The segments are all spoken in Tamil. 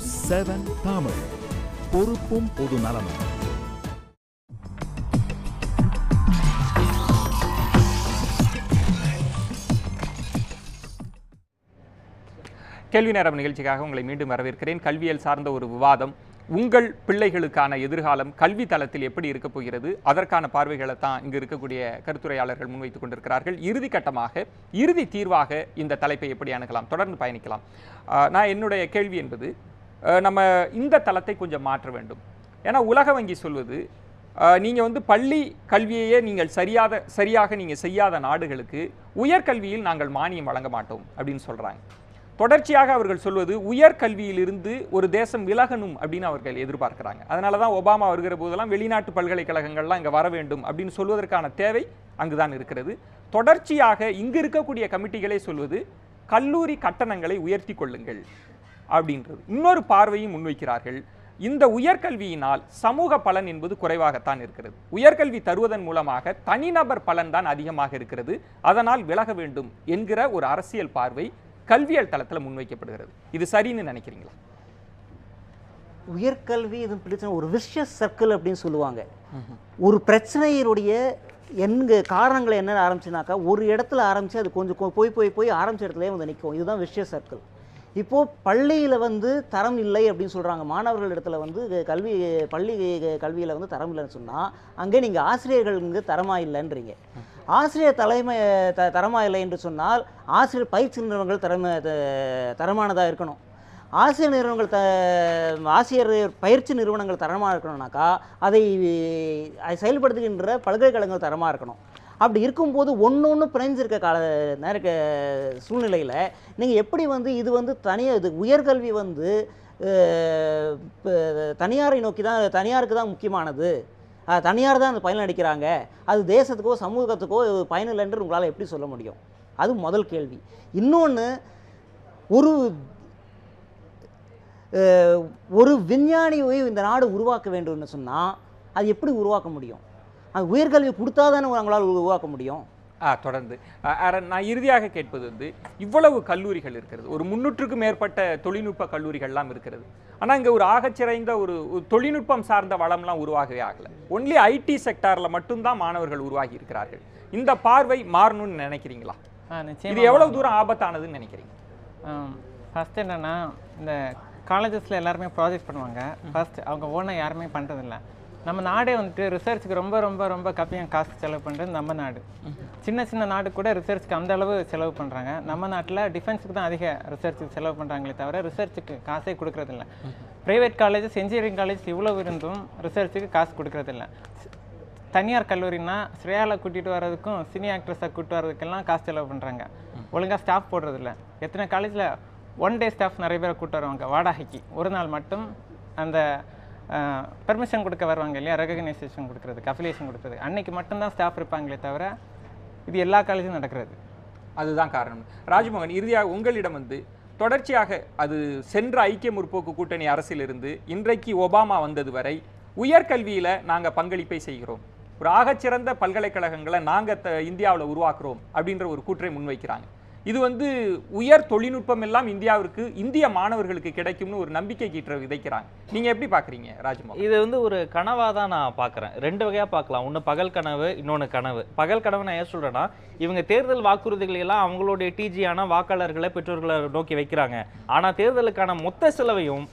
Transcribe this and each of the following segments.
7 தமிழ், பொறுப்பும் பொது நலமும். கேள்வி நேரம் நிகழ்ச்சிக்காக உங்களை மீண்டும் வரவேற்கிறேன். கல்வியல் சார்ந்த ஒரு விவாதம். உங்கள் பிள்ளைகளுக்கான எதிர்காலம் கல்வி தளத்தில் எப்படி இருக்கப் போகிறது, அதற்கான பார்வைகளை தான் இங்கு இருக்கக்கூடிய கருத்துரையாளர்கள் முன்வைத்துக் கொண்டிருக்கிறார்கள். இறுதி கட்டமாக, இறுதி தீர்வாக இந்த தலைப்பை எப்படி அணுகலாம், தொடர்ந்து பயணிக்கலாம். நான் என்னுடைய கேள்வி என்பது, நம்ம இந்த தளத்தை கொஞ்சம் மாற்ற வேண்டும். ஏன்னா உலக வங்கி சொல்வது, நீங்கள் பள்ளி கல்வியையே நீங்கள் சரியாக நீங்கள் செய்யாத நாடுகளுக்கு உயர்கல்வியில் நாங்கள் மானியம் வழங்க மாட்டோம் அப்படின்னு சொல்கிறாங்க. தொடர்ச்சியாக அவர்கள் சொல்வது உயர்கல்வியிலிருந்து ஒரு தேசம் விலகணும் அப்படின்னு அவர்கள் எதிர்பார்க்கிறாங்க. அதனால தான் ஒபாமா வருகிற போதெல்லாம் வெளிநாட்டு பல்கலைக்கழகங்கள்லாம் இங்கே வர வேண்டும் அப்படின்னு சொல்வதற்கான தேவை அங்குதான் இருக்கிறது. தொடர்ச்சியாக இங்கு இருக்கக்கூடிய கமிட்டிகளே சொல்வது கல்லூரி கட்டணங்களை உயர்த்தி கொள்ளுங்கள் அப்படின்றது. இன்னொரு பார்வையும் முன்வைக்கிறார்கள். இந்த உயர்கல்வியினால் சமூக பலன் என்பது குறைவாகத்தான் இருக்கிறது. உயர்கல்வி தருவதன் மூலமாக தனிநபர் பலன் தான் அதிகமாக இருக்கிறது. அதனால் விலக வேண்டும் என்கிற ஒரு அரசியல் பார்வை கல்வியல் தளத்தில் முன்வைக்கப்படுகிறது. இது சரின்னு நினைக்கிறீங்களா? உயர்கல்வி இது பிடிச்ச ஒரு விஷஸ் சர்க்கிள் அப்படின்னு சொல்லுவாங்க. ஒரு பிரச்சனையினுடைய காரணங்களை என்ன ஆரம்பிச்சுனாக்கா, ஒரு இடத்துல ஆரம்பித்து அது கொஞ்சம் போய் ஆரம்பிச்ச இடத்துலேயே நிற்கும். இதுதான் விஷஸ் சர்க்கிள். இப்போது பள்ளியில் தரம் இல்லை அப்படின்னு சொல்கிறாங்க. மாணவர்கள் இடத்துல பள்ளி கல்வியில் தரம் இல்லைன்னு சொன்னால், அங்கே நீங்கள் ஆசிரியர்கள் தரமாக இல்லைன்றீங்க. ஆசிரியர் தரமாக இல்லை என்று சொன்னால் ஆசிரியர் பயிற்சி நிறுவனங்கள் தரமானதாக இருக்கணும். ஆசிரியர் பயிற்சி நிறுவனங்கள் தரமாக இருக்கணும்னாக்கா அதை செயல்படுத்துகின்ற பல்கலைக்கழகங்கள் தரமாக இருக்கணும். அப்படி இருக்கும்போது ஒன்று பிணைஞ்சிருக்க சூழ்நிலையில் நீங்கள் எப்படி இது இது உயர்கல்வி தனியாரை நோக்கி தான், தனியாருக்கு தான் முக்கியமானது, தனியார் தான் அந்த பயன் அடிக்கிறாங்க, அது தேசத்துக்கோ சமூகத்துக்கோ பயனில்லை என்று உங்களால் எப்படி சொல்ல முடியும்? அது முதல் கேள்வி. இன்னொன்று, ஒரு விஞ்ஞானியை இந்த நாடு உருவாக்க வேண்டும்னு சொன்னால் அது எப்படி உருவாக்க முடியும்? அது உயர்கல்வி கொடுத்தா தானே அவங்களால் உருவாக்க முடியும். தொடர்ந்து நான் இறுதியாக கேட்பது இவ்வளவு கல்லூரிகள் இருக்கிறது, ஒரு 300க்கும் மேற்பட்ட தொழில்நுட்ப கல்லூரிகள்லாம் இருக்கிறது. ஆனால் இங்கே ஒரு ஆகச்சிறைந்த ஒரு தொழில்நுட்பம் சார்ந்த வளம்லாம் உருவாகவே ஆகலை. ஒன்லி ஐடி செக்டாரில் மட்டும்தான் மாணவர்கள் உருவாகி இருக்கிறார்கள். இந்த பார்வை மாறணும்னு நினைக்கிறீங்களா? இது எவ்வளவு தூரம் ஆபத்தானதுன்னு நினைக்கிறீங்க? ஃபர்ஸ்ட் என்னன்னா, இந்த காலேஜஸில் எல்லாருமே ப்ராஜெக்ட் பண்ணுவாங்க. ஃபர்ஸ்ட் அவங்க ஓனாக யாருமே பண்ணுறதில்ல. நம்ம நாடே ரிசர்ச்சுக்கு ரொம்ப ரொம்ப ரொம்ப கம்மியாக காசு செலவு பண்ணுறது நம்ம நாடு. சின்ன சின்ன நாடு கூட ரிசர்ச்சுக்கு அந்த அளவு செலவு பண்ணுறாங்க. நம்ம நாட்டில் டிஃபென்ஸுக்கு தான் அதிக ரிசர்ச்சுக்கு செலவு பண்ணுறாங்களே தவிர ரிசர்ச்சுக்கு காசே கொடுக்குறதில்ல. ப்ரைவேட் காலேஜஸ், இன்ஜினியரிங் காலேஜ் இவ்வளோ இருந்தும் ரிசர்ச்சுக்கு காசு கொடுக்குறதில்ல. தனியார் கல்லூரினா ஸ்ரேயாவில் கூட்டிகிட்டு வர்றதுக்கும் சினி ஆக்ட்ரஸை கூப்பிட்டு வர்றதுக்கெல்லாம் காசு செலவு பண்ணுறாங்க. ஒழுங்காக ஸ்டாஃப் போடுறதில்ல. எத்தனை காலேஜில் ஒன் டே ஸ்டாஃப் நிறைய பேரை கூப்பிட்டு வருவாங்க வாடகைக்கு. ஒரு நாள் மட்டும் அந்த பெர்மிஷன் கொடுக்க வருவாங்க இல்லையா, ரெகக்னைசேஷன் கொடுக்குறதுக்கு, அஃபிலியேஷன் கொடுக்குறது, அன்னைக்கு மட்டும்தான் ஸ்டாஃப் இருப்பாங்களே தவிர இது எல்லா காலேஜும் நடக்கிறது. அதுதான் காரணம். ராஜ்மோகன், இறுதியாக உங்களிடம் தொடர்ச்சியாக அது சென்ற ஐக்கிய முற்போக்கு கூட்டணி அரசிலிருந்து இன்றைக்கு ஒபாமா வந்தது வரை உயர்கல்வியில் நாங்கள் பங்களிப்பை செய்கிறோம், ஒரு ஆகச்சிறந்த பல்கலைக்கழகங்களை நாங்கள் இந்தியாவில் உருவாக்குறோம் அப்படின்ற ஒரு கூற்றை முன்வைக்கிறாங்க. இது உயர் தொழில்நுட்பம் எல்லாம் இந்தியாவிற்கு, இந்திய மாணவர்களுக்கு கிடைக்கும்னு ஒரு நம்பிக்கை கீற்ற விதைக்கிறாங்க. நீங்க எப்படி பாக்குறீங்க ராஜ்மோகன்? இது ஒரு கனவா தான் நான் பார்க்குறேன். ரெண்டு வகையாக பார்க்கலாம். ஒன்று பகல் கனவு, இன்னொன்று கனவு. பகல் கனவு நான் ஏன் சொல்கிறேன்னா, இவங்க தேர்தல் வாக்குறுதிகளை எல்லாம் அவங்களுடைய டிஜியான வாக்காளர்களை, பெற்றோர்களை நோக்கி வைக்கிறாங்க. ஆனால் தேர்தலுக்கான மொத்த செலவையும்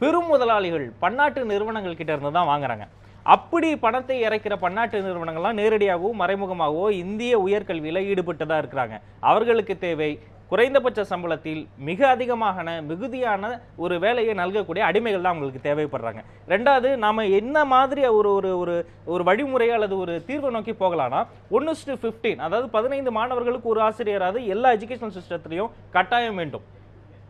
பெரும் முதலாளிகள், பன்னாட்டு நிறுவனங்கள் கிட்ட இருந்து தான் வாங்குறாங்க. அப்படி பணத்தை இறைக்கிற பன்னாட்டு நிறுவனங்கள்லாம் நேரடியாகவோ மறைமுகமாகவோ இந்திய உயர்கல்வியில் ஈடுபட்டு தான் இருக்கிறாங்க. அவர்களுக்கு தேவை குறைந்தபட்ச சம்பளத்தில் மிக அதிகமான மிகுதியான ஒரு வேலையை நல்கக்கூடிய அடிமைகள் தான் அவங்களுக்கு தேவைப்படுறாங்க. ரெண்டாவது, நாம் என்ன மாதிரி ஒரு வழிமுறையை அல்லது ஒரு தீர்வை நோக்கி போகலாம்னா 1:15, அதாவது 15 மாணவர்களுக்கு ஒரு ஆசிரியராவது எல்லா எஜுகேஷனல் சிஸ்டத்திலையும் கட்டாயம் வேண்டும்.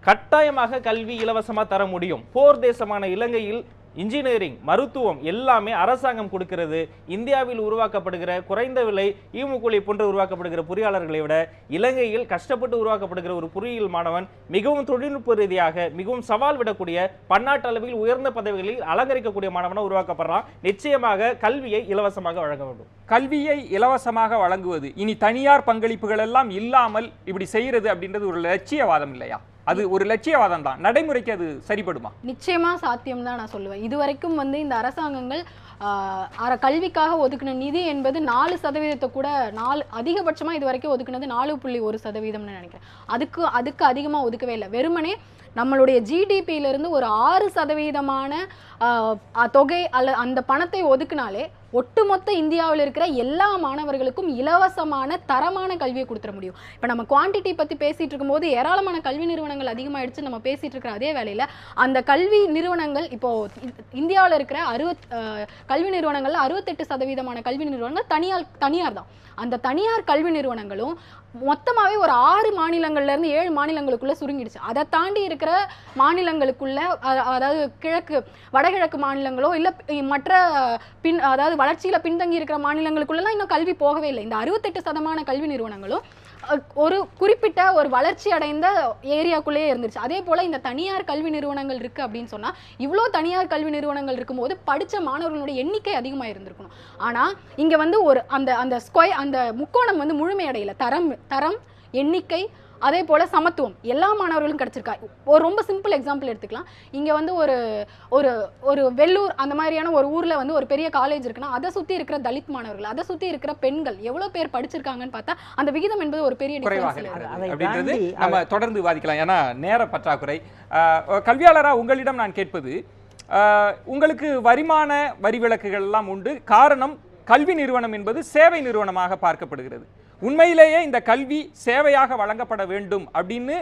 கட்டாயமாக கல்வி இலவசமாக தர முடியும். போர் தேசமான இலங்கையில் இன்ஜினியரிங், மருத்துவம் எல்லாமே அரசாங்கம் கொடுக்கிறது. இந்தியாவில் உருவாக்கப்படுகிற குறைந்த விலை ஈமுக்கூலி போன்று உருவாக்கப்படுகிற பொறியாளர்களை விட இலங்கையில் கஷ்டப்பட்டு உருவாக்கப்படுகிற ஒரு பொறியியல் மாணவன் மிகவும் தொழில்நுட்ப ரீதியாக மிகவும் சவால் விடக்கூடிய பன்னாட்டு அளவில் உயர்ந்த பதவிகளில் அலங்கரிக்கக்கூடிய மாணவனை உருவாக்கப்படுறான். நிச்சயமாக கல்வியை இலவசமாக வழங்க வேண்டும். கல்வியை இலவசமாக வழங்குவது, இனி தனியார் பங்களிப்புகள் எல்லாம் இல்லாமல் இப்படி செய்யறது அப்படின்றது ஒரு லட்சியவாதம் இல்லையா? அது ஒரு லட்சியவாதம் தான், நடைமுறைக்கு அது சரிபடுமா? நிச்சயமா சாத்தியம் தான் நான் சொல்லுவேன். இதுவரைக்கும் இந்த அரசாங்கங்கள் கல்விக்காக ஒதுக்கின நிதி என்பது 4% கூட அதிகபட்சமா இது வரைக்கும் ஒதுக்குனது 4.1%ன்னு நினைக்கிறேன். அதுக்கு அதிகமா ஒதுக்கவே இல்லை. வெறுமனே நம்மளுடைய ஜிடிபியிலிருந்து ஒரு 6% தொகை அல்ல அந்த பணத்தை ஒதுக்குனாலே ஒட்டுமொத்த இந்தியாவில் இருக்கிற எல்லா மாணவர்களுக்கும் இலவசமான தரமான கல்வியை கொடுத்துட முடியும். இப்போ நம்ம குவான்டிட்டி பற்றி பேசிட்டு இருக்கும்போது ஏராளமான கல்வி நிறுவனங்கள் அதிகமாகிடுச்சு நம்ம பேசிட்டு இருக்கிற அதே வேளையில் அந்த கல்வி நிறுவனங்கள் இப்போ இந்தியாவில் இருக்கிற கல்வி நிறுவனங்கள்ல 68% கல்வி நிறுவனங்கள் தனியார் தான். அந்த தனியார் கல்வி நிறுவனங்களும் மொத்தமாகவே ஒரு 6 மாநிலங்கள்லேருந்து 7 மாநிலங்களுக்குள்ள சுருங்கிடுச்சு. அதை தாண்டி இருக்கிற மாநிலங்களுக்குள்ள, அதாவது வடகிழக்கு மாநிலங்களோ இல்லை மற்ற அதாவது வளர்ச்சியில பின்தங்கி இருக்கிற மாநிலங்களுக்குள்ளலாம் இன்னும் கல்வி போகவே இல்லை. இந்த 68% கல்வி நிறுவனங்களும் ஒரு குறிப்பிட்ட ஒரு வளர்ச்சி அடைந்த ஏரியாக்குள்ளேயே இருந்துச்சு. அதே போல இந்த தனியார் கல்வி நிறுவனங்கள் இருக்கு அப்படின்னு சொன்னா இவ்வளோ தனியார் கல்வி நிறுவனங்கள் இருக்கும்போது படிச்ச மாணவர்களுடைய எண்ணிக்கை அதிகமாக இருந்திருக்கணும். ஆனா இங்க ஒரு அந்த முக்கோணம் முழுமையடையல. தரம், எண்ணிக்கை, அதே போல சமத்துவம் எல்லா மாணவர்களும் கிடைச்சிருக்கா. ஒரு ரொம்ப சிம்பிள் எக்ஸாம்பிள் எடுத்துக்கலாம். இங்க ஒரு வெள்ளூர் அந்த மாதிரியான ஒரு ஊர்ல ஒரு பெரிய காலேஜ் இருக்குன்னா அதை சுத்தி இருக்கிற தலித் மாணவர்கள், அதை சுத்தி இருக்கிற பெண்கள் எவ்வளவு பேர் படிச்சிருக்காங்கன்னு பார்த்தா அந்த விகிதம் என்பது ஒரு பெரிய அப்படின்றது நம்ம தொடர்ந்து விவாதிக்கலாம். ஏன்னா நேர பற்றாக்குறை. கல்வியாளரா உங்களிடம் நான் கேட்பது, உங்களுக்கு வருமான வரி விலக்குகள் எல்லாம் உண்டு. காரணம், கல்வி நிறுவனம் என்பது சேவை நிறுவனமாக பார்க்கப்படுகிறது. உண்மையிலேயே இந்த கல்வி சேவையாக வழங்கப்பட வேண்டும் அப்படின்னு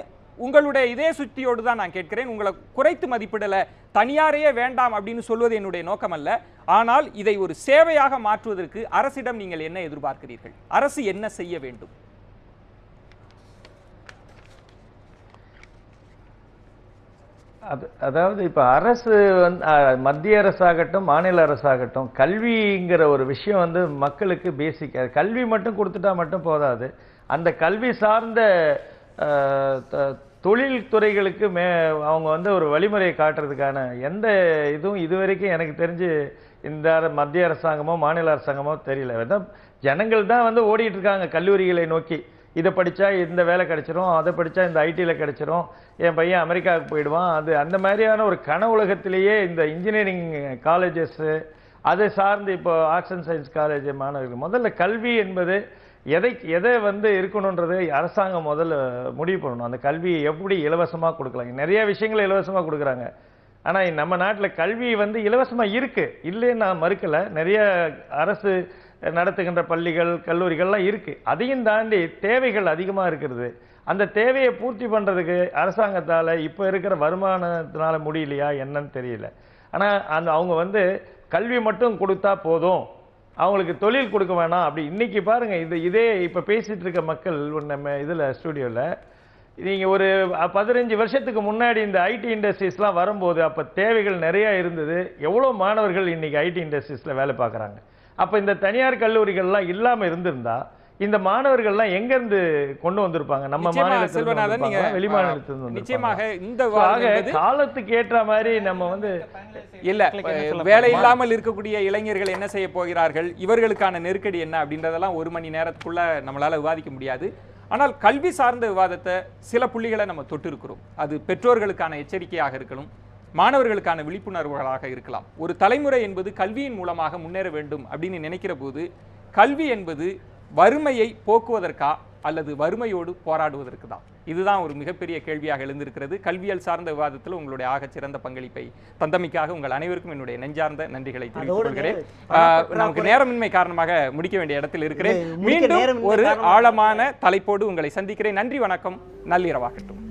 உங்களுடைய இதே சுத்தியோடு தான் நான் கேட்கிறேன். உங்களை குறைத்து மதிப்பிடல, தனியாரையே வேண்டாம் அப்படின்னு சொல்வது என்னுடைய நோக்கம் அல்ல. ஆனால் இதை ஒரு சேவையாக மாற்றுவதற்கு அரசிடம் நீங்கள் என்ன எதிர்பார்க்கிறீர்கள்? அரசு என்ன செய்ய வேண்டும்? அதாவது இப்போ அரசு மத்திய அரசாகட்டும் மாநில அரசாகட்டும் கல்விங்கிற ஒரு விஷயம் மக்களுக்கு பேசிக். கல்வி மட்டும் கொடுத்துட்டா மட்டும் போதாது. அந்த கல்வி சார்ந்த தொழில் துறைகளுக்கு அவங்க ஒரு வழிமுறையை காட்டுறதுக்கான எந்த இதுவும் இதுவரைக்கும் எனக்கு தெரிஞ்சு இந்த மத்திய அரசாங்கமோ மாநில அரசாங்கமோ தெரியல. ஜனங்கள் தான் ஓடிட்டு இருக்காங்க கல்லூரிகளை நோக்கி. இதை படித்தா இந்த வேலை கிடைச்சிரும், அதை படித்தா இந்த ஐடியில் கிடைச்சிரும், என் பையன் அமெரிக்காவுக்கு போயிடுவான். அந்த மாதிரியான ஒரு கனவுலகத்திலேயே இந்த இன்ஜினியரிங் காலேஜஸ்ஸு அதை சார்ந்து இப்போ ஆர்ட்ஸ் அண்ட் சயின்ஸ் காலேஜ் மாணவர்கள் முதல்ல கல்வி என்பது எதை இருக்கணுன்றது அரசாங்கம் முதல்ல முடிவு பண்ணணும். அந்த கல்வியை எப்படி இலவசமாக கொடுக்கலாம். நிறைய விஷயங்களை இலவசமாக கொடுக்குறாங்க. ஆனால் நம்ம நாட்டில் கல்வி இலவசமாக இருக்குது, இல்லைன்னு நான் மறுக்கலை. நிறைய அரசு நடத்துகின்ற பள்ளிகள் கல்லூரிகள்லாம் இருக்குது. அதையும் தாண்டி தேவைகள் அதிகமாக இருக்கிறது. அந்த தேவையை பூர்த்தி பண்ணுறதுக்கு அரசாங்கத்தால் இப்போ இருக்கிற வருமானத்தினால முடியலையா என்னன்னு தெரியல. ஆனால் அவங்க கல்வி மட்டும் கொடுத்தா போதும், அவங்களுக்கு தொழில் கொடுக்க வேணாம் அப்படி. இன்னைக்கு பாருங்க, இதே இப்போ பேசிட்டு இருக்க மக்கள் நம்ம இதில் ஸ்டூடியோவில் நீங்கள் ஒரு 15 வருஷத்துக்கு முன்னாடி இந்த ஐடி இண்டஸ்ட்ரீஸ்லாம் வரும்போது அப்போ தேவைகள் நிறையா இருந்தது. எவ்வளோ மாணவர்கள் இன்னைக்கு ஐடி இண்டஸ்ட்ரீஸில் வேலை பார்க்குறாங்க. அப்போ இந்த தனியார் கல்லூரிகள்லாம் இல்லாமல் இருந்திருந்தா இந்த மாணவர்கள்லாம் எங்கேருந்து கொண்டு வந்திருப்பாங்க? நம்ம மாநிலத்தில், வெளி மாநிலத்தில். நிச்சயமாக இந்த காலத்துக்கு ஏற்ற மாதிரி நம்ம இல்ல வேலை இல்லாமல் இருக்கக்கூடிய இளைஞர்கள் என்ன செய்ய போகிறார்கள், இவர்களுக்கான நெருக்கடி என்ன அப்படின்றதெல்லாம் ஒரு மணி நேரத்துக்குள்ள நம்மளால விவாதிக்க முடியாது. ஆனால் கல்வி சார்ந்த விவாதத்தை சில புள்ளிகளை நம்ம தொட்டு இருக்கிறோம். அது பெற்றோர்களுக்கான எச்சரிக்கையாக இருக்கணும், மாணவர்களுக்கான விழிப்புணர்வுகளாக இருக்கலாம். ஒரு தலைமுறை என்பது கல்வியின் மூலமாக முன்னேற வேண்டும் அப்படின்னு நினைக்கிற போது கல்வி என்பது வறுமையை போக்குவதற்கா அல்லது வறுமையோடு போராடுவதற்கு தான்? இதுதான் ஒரு மிகப்பெரிய கேள்வியாக எழுந்திருக்கிறது. கல்வியல் சார்ந்த விவாதத்தில் உங்களுடைய ஆகச்சிறந்த பங்களிப்பை தந்தமைக்காக உங்கள் அனைவருக்கும் என்னுடைய நெஞ்சார்ந்த நன்றிகளை தெரிவித்துக் கொள்கிறேன். நமக்கு நேரமின்மை காரணமாக முடிக்க வேண்டிய இடத்தில் இருக்கிறேன். மீண்டும் ஒரு ஆழமான தலைப்போடு உங்களை சந்திக்கிறேன். நன்றி, வணக்கம், நள்ளிரவாகட்டும்.